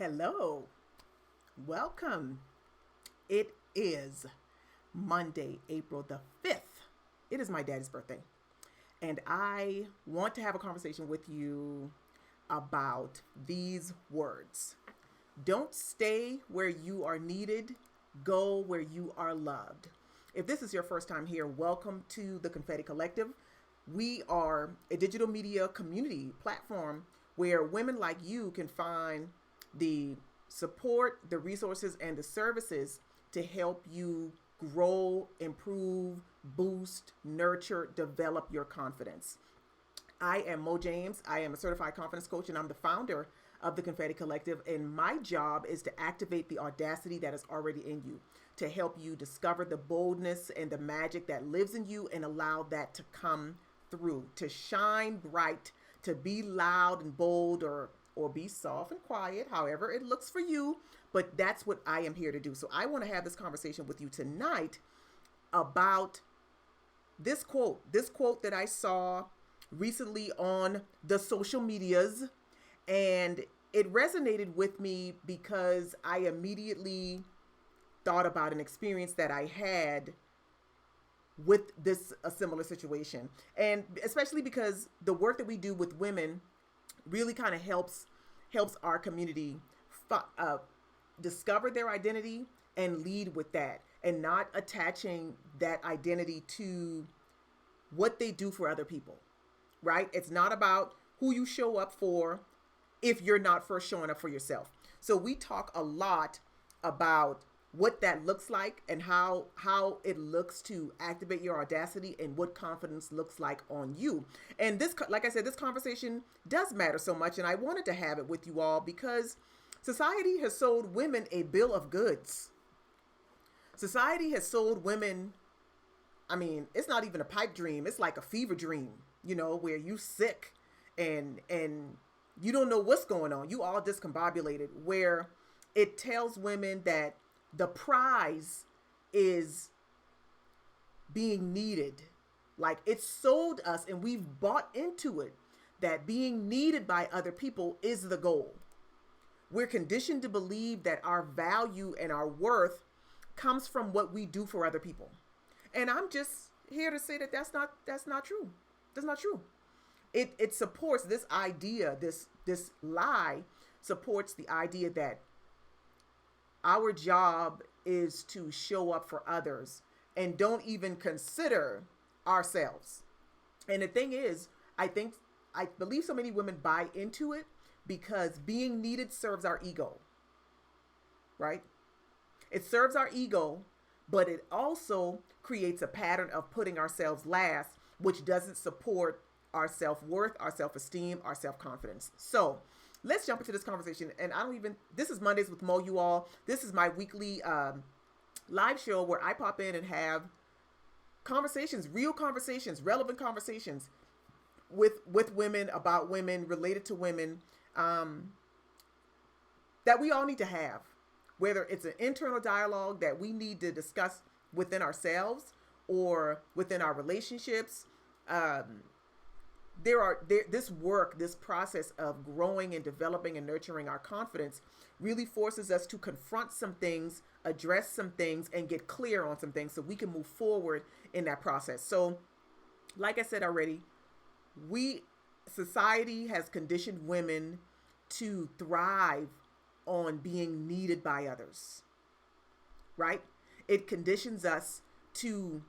Hello, welcome. It is Monday, April the 5th. It is my daddy's birthday, and I want to have a conversation with you about these words. Don't stay where you are needed, go where you are loved. If this is your first time here, welcome to the Confetti Collective. We are a digital media community platform where women like you can find the support, the resources, and the services to help you grow, improve, boost, nurture, develop your confidence. I am Mo James. I am a certified confidence coach, and I'm the founder of the Confetti Collective. And my job is to activate the audacity that is already in you, to help you discover the boldness and the magic that lives in you and allow that to come through, to shine bright, to be loud and bold, or be soft and quiet, however it looks for you. But that's what I am here to do. So I want to have this conversation with you tonight about this quote that I saw recently on the social medias, and it resonated with me because I immediately thought about an experience that I had with this a similar situation, and especially because the work that we do with women really kind of helps our community uh, discover their identity and lead with that, and not attaching that identity to what they do for other people, right? It's not about who you show up for if you're not first showing up for yourself. So we talk a lot about what that looks like and how it looks to activate your audacity and what confidence looks like on you. And this, like I said, this conversation does matter so much, and I wanted to have it with you all because society has sold women a bill of goods. Society has sold women, I mean, it's not even a pipe dream, it's like a fever dream, where you sick and you don't know what's going on. You all discombobulated, where it tells women that the prize is being needed. Like, it's sold us and we've bought into it that being needed by other people is the goal. We're conditioned to believe that our value and our worth comes from what we do for other people. And I'm just here to say that that's not true. That's not true. It supports this idea, this lie supports the idea that our job is to show up for others and don't even consider ourselves. And the thing is, I believe so many women buy into it because being needed serves our ego, right? It serves our ego, but it also creates a pattern of putting ourselves last, which doesn't support our self-worth, our self-esteem, our self-confidence. So let's jump into this conversation. And this is Mondays with Mo, you all. This is my weekly live show where I pop in and have conversations, real conversations, relevant conversations with women, about women, related to women, that we all need to have. Whether it's an internal dialogue that we need to discuss within ourselves or within our relationships. This process of growing and developing and nurturing our confidence really forces us to confront some things, address some things, and get clear on some things so we can move forward in that process. So, like I said already, society has conditioned women to thrive on being needed by others, right? It conditions us to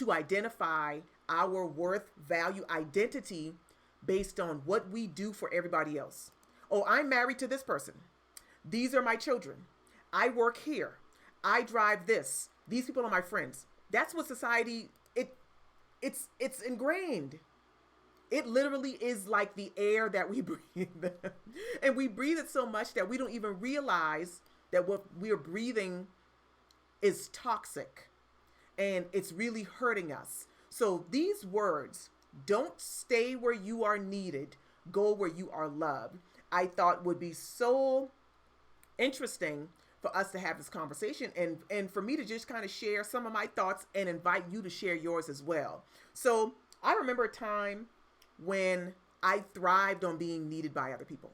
identify our worth, value, identity based on what we do for everybody else. Oh, I'm married to this person. These are my children. I work here. I drive this. These people are my friends. That's what society, it's ingrained. It literally is like the air that we breathe. And we breathe it so much that we don't even realize that what we're breathing is toxic and it's really hurting us. So these words, don't stay where you are needed, go where you are loved, I thought would be so interesting for us to have this conversation, and for me to just kind of share some of my thoughts and invite you to share yours as well. So I remember a time when I thrived on being needed by other people.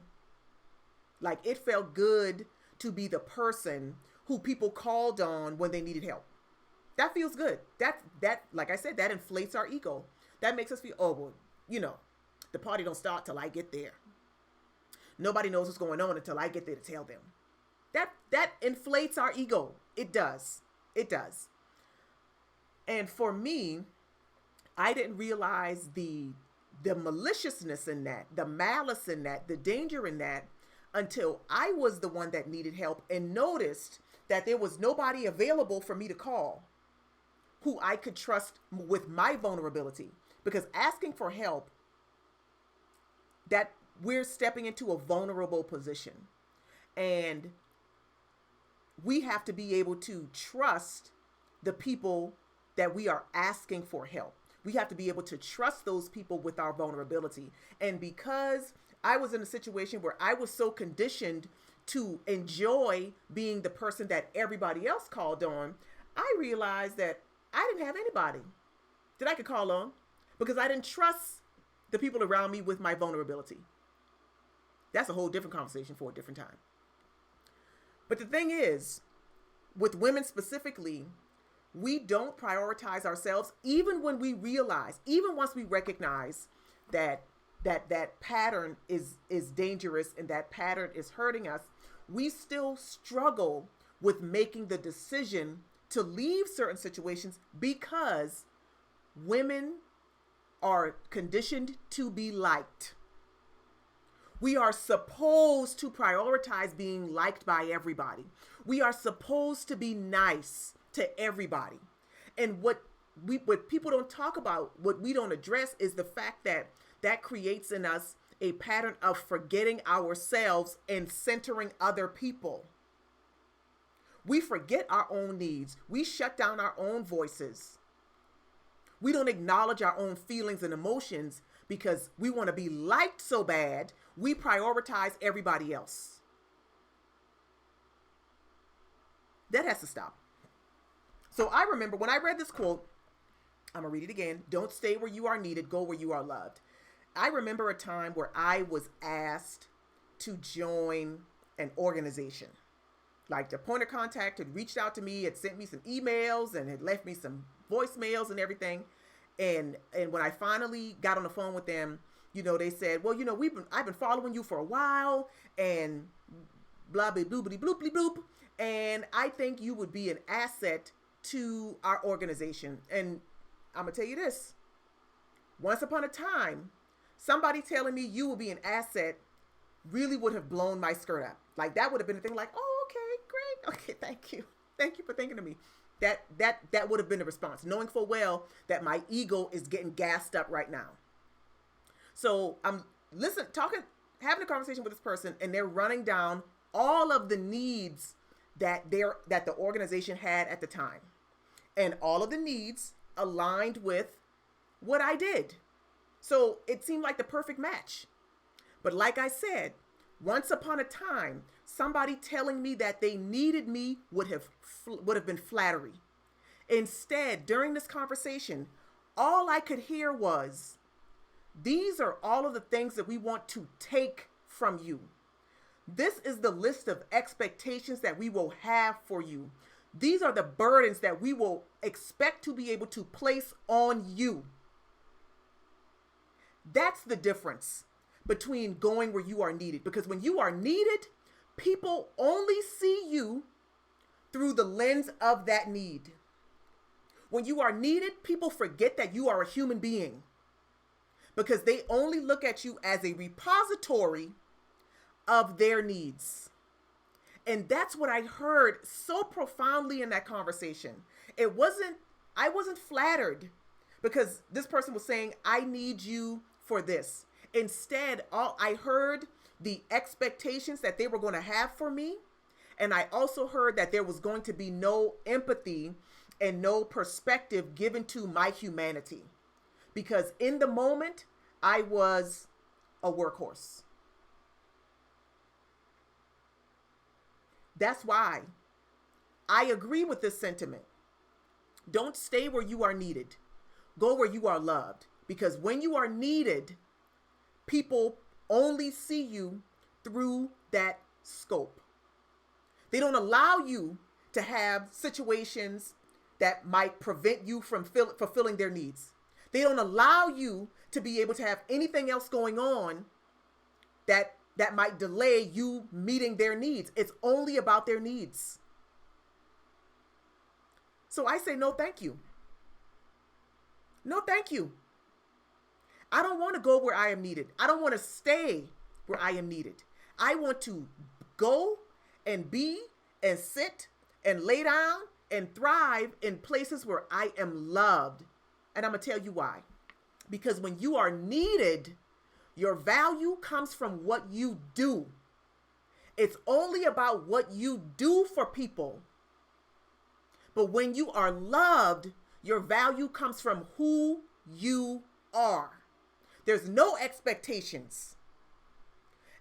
Like it felt good to be the person who people called on when they needed help. That feels good. That like I said, that inflates our ego. That makes us feel, oh well, you know, the party don't start till I get there. Nobody knows what's going on until I get there to tell them. That inflates our ego. It does. It does. And for me, I didn't realize the maliciousness in that, the malice in that, the danger in that until I was the one that needed help and noticed that there was nobody available for me to call who I could trust with my vulnerability. Because asking for help, that we're stepping into a vulnerable position. And we have to be able to trust the people that we are asking for help. We have to be able to trust those people with our vulnerability. And because I was in a situation where I was so conditioned to enjoy being the person that everybody else called on, I realized that I didn't have anybody that I could call on because I didn't trust the people around me with my vulnerability. That's a whole different conversation for a different time. But the thing is, with women specifically, we don't prioritize ourselves even when we realize, even once we recognize that pattern is dangerous and that pattern is hurting us, we still struggle with making the decision to leave certain situations because women are conditioned to be liked. We are supposed to prioritize being liked by everybody. We are supposed to be nice to everybody. And what people don't talk about, what we don't address, is the fact that creates in us a pattern of forgetting ourselves and centering other people. We forget our own needs. We shut down our own voices. We don't acknowledge our own feelings and emotions because we want to be liked so bad, we prioritize everybody else. That has to stop. So I remember when I read this quote, I'm going to read it again. Don't stay where you are needed, go where you are loved. I remember a time where I was asked to join an organization. Like the point of contact had reached out to me, had sent me some emails and had left me some voicemails and everything. And when I finally got on the phone with them, you know, they said, well, you know, I've been following you for a while and blah, blah, bloopity, bloopity, bloop. And I think you would be an asset to our organization. And I'm going to tell you this. Once upon a time, somebody telling me you will be an asset really would have blown my skirt up. Like that would have been a thing like, oh, okay, great. Okay, thank you. Thank you for thinking of me. That would have been the response, knowing full well that my ego is getting gassed up right now. So I'm having a conversation with this person, and they're running down all of the needs that the organization had at the time. And all of the needs aligned with what I did. So it seemed like the perfect match. But like I said, once upon a time, somebody telling me that they needed me would have been flattery. Instead, during this conversation, all I could hear was, these are all of the things that we want to take from you. This is the list of expectations that we will have for you. These are the burdens that we will expect to be able to place on you. That's the difference between going where you are needed. Because when you are needed, people only see you through the lens of that need. When you are needed, people forget that you are a human being because they only look at you as a repository of their needs. And that's what I heard so profoundly in that conversation. I wasn't flattered because this person was saying, I need you for this. Instead, I heard the expectations that they were going to have for me. And I also heard that there was going to be no empathy and no perspective given to my humanity. Because in the moment, I was a workhorse. That's why I agree with this sentiment. Don't stay where you are needed. Go where you are loved. Because when you are needed, people only see you through that scope. They don't allow you to have situations that might prevent you from fulfilling their needs. They don't allow you to be able to have anything else going on that might delay you meeting their needs. It's only about their needs. So I say no, thank you. No, thank you. I don't want to go where I am needed. I don't want to stay where I am needed. I want to go and be and sit and lay down and thrive in places where I am loved. And I'm going to tell you why. Because when you are needed, your value comes from what you do. It's only about what you do for people. But when you are loved, your value comes from who you are. There's no expectations.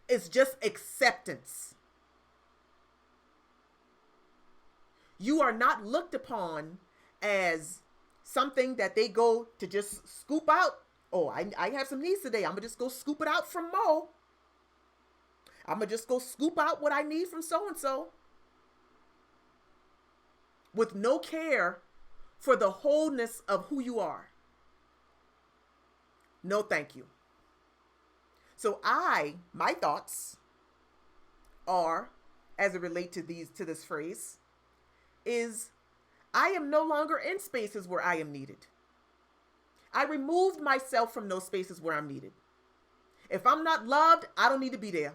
It's just acceptance. You are not looked upon as something that they go to just scoop out. Oh, I have some needs today. I'm going to just go scoop it out from Mo. I'm going to just go scoop out what I need from so-and-so. With no care for the wholeness of who you are. No, thank you. So my thoughts are, as it relates to this phrase, is I am no longer in spaces where I am needed. I removed myself from those spaces where I'm needed. If I'm not loved, I don't need to be there.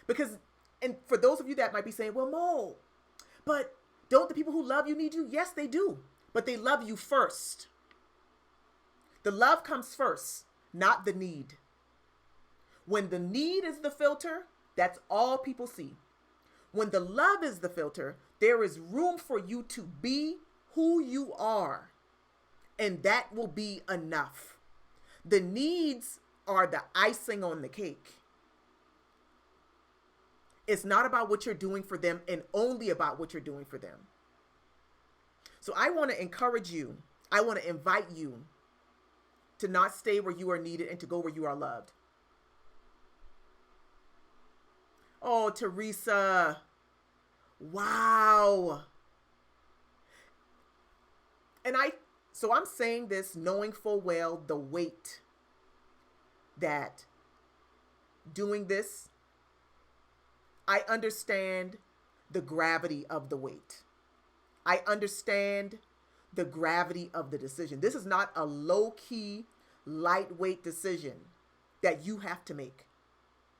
Because, and for those of you that might be saying, well, Mo, but don't the people who love you need you? Yes, they do. But they love you first. The love comes first, not the need. When the need is the filter, that's all people see. When the love is the filter, there is room for you to be who you are. And that will be enough. The needs are the icing on the cake. It's not about what you're doing for them and only about what you're doing for them. So I want to encourage you. I want to invite you to not stay where you are needed and to go where you are loved. Oh, Teresa. Wow. So I'm saying this knowing full well the weight that doing this, I understand the gravity of the weight. I understand the gravity of the decision. This is not a low-key, lightweight decision that you have to make,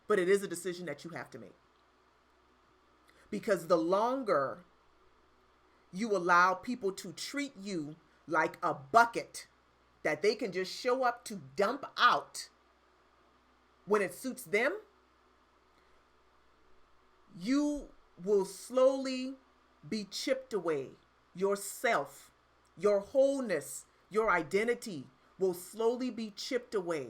but it is a decision that you have to make. Because the longer you allow people to treat you like a bucket that they can just show up to dump out when it suits them, you will slowly be chipped away. Yourself, your wholeness, your identity will slowly be chipped away.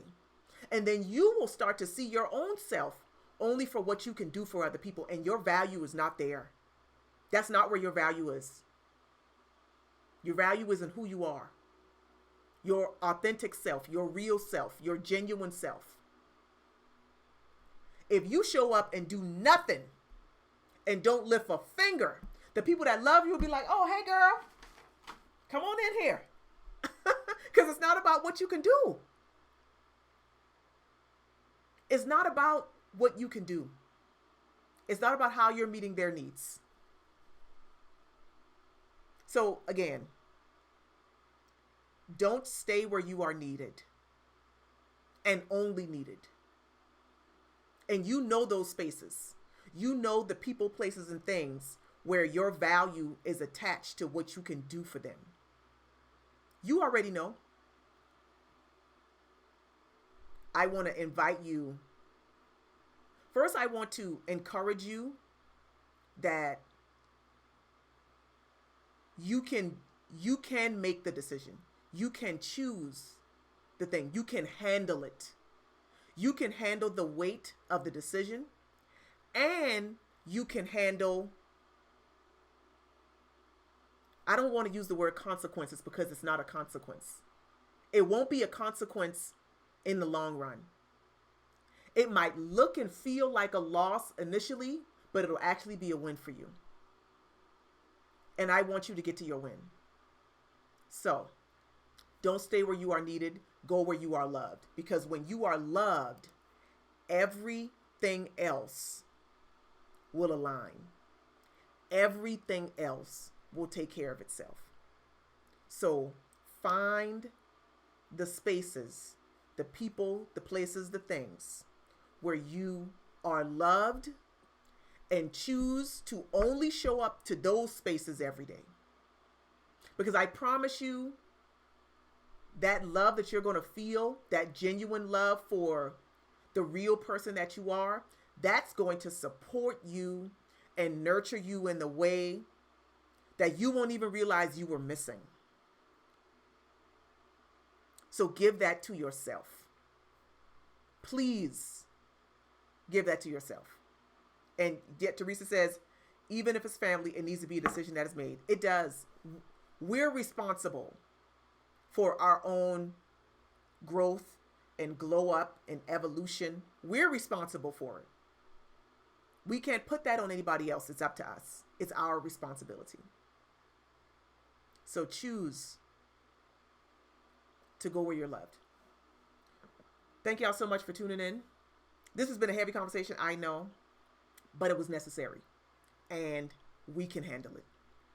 And then you will start to see your own self only for what you can do for other people. And your value is not there. That's not where your value is. Your value is in who you are. Your authentic self, your real self, your genuine self. If you show up and do nothing and don't lift a finger, the people that love you will be like, oh, hey, girl, come on in here. Because it's not about what you can do. It's not about what you can do. It's not about how you're meeting their needs. So again, don't stay where you are needed and only needed. And you know those spaces. You know the people, places, and things where your value is attached to what you can do for them. You already know. I want to invite you. First, I want to encourage you that you can make the decision. You can choose the thing. You can handle it. You can handle the weight of the decision, and you can handle, I don't want to use the word consequences because it's not a consequence. It won't be a consequence in the long run. It might look and feel like a loss initially, but it'll actually be a win for you. And I want you to get to your win. So don't stay where you are needed. Go where you are loved. Because when you are loved, everything else will align. Everything else will take care of itself. So find the spaces, the people, the places, the things where you are loved, and choose to only show up to those spaces every day. Because I promise you, that love that you're going to feel, that genuine love for the real person that you are, that's going to support you and nurture you in the way that you won't even realize you were missing. So give that to yourself. Please give that to yourself. And yet Teresa says, even if it's family, it needs to be a decision that is made. It does. We're responsible for our own growth and glow up and evolution. We're responsible for it. We can't put that on anybody else. It's up to us. It's our responsibility. So choose to go where you're loved. Thank y'all so much for tuning in. This has been a heavy conversation, I know, but it was necessary. And we can handle it.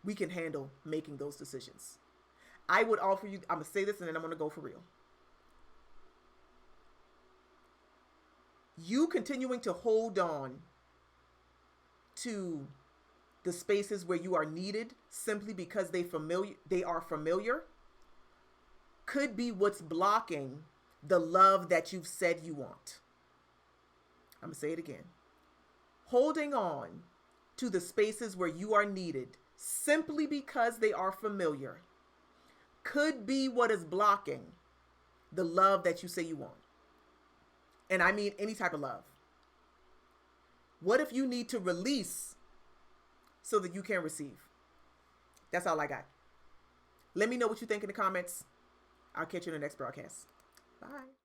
We can handle making those decisions. I would offer you, I'm going to say this and then I'm going to go for real. You continuing to hold on to the spaces where you are needed simply because they are familiar could be what's blocking the love that you've said you want. I'm going to say it again. Holding on to the spaces where you are needed simply because they are familiar could be what is blocking the love that you say you want. And I mean any type of love. What if you need to release so that you can receive? That's all I got. Let me know what you think in the comments. I'll catch you in the next broadcast. Bye.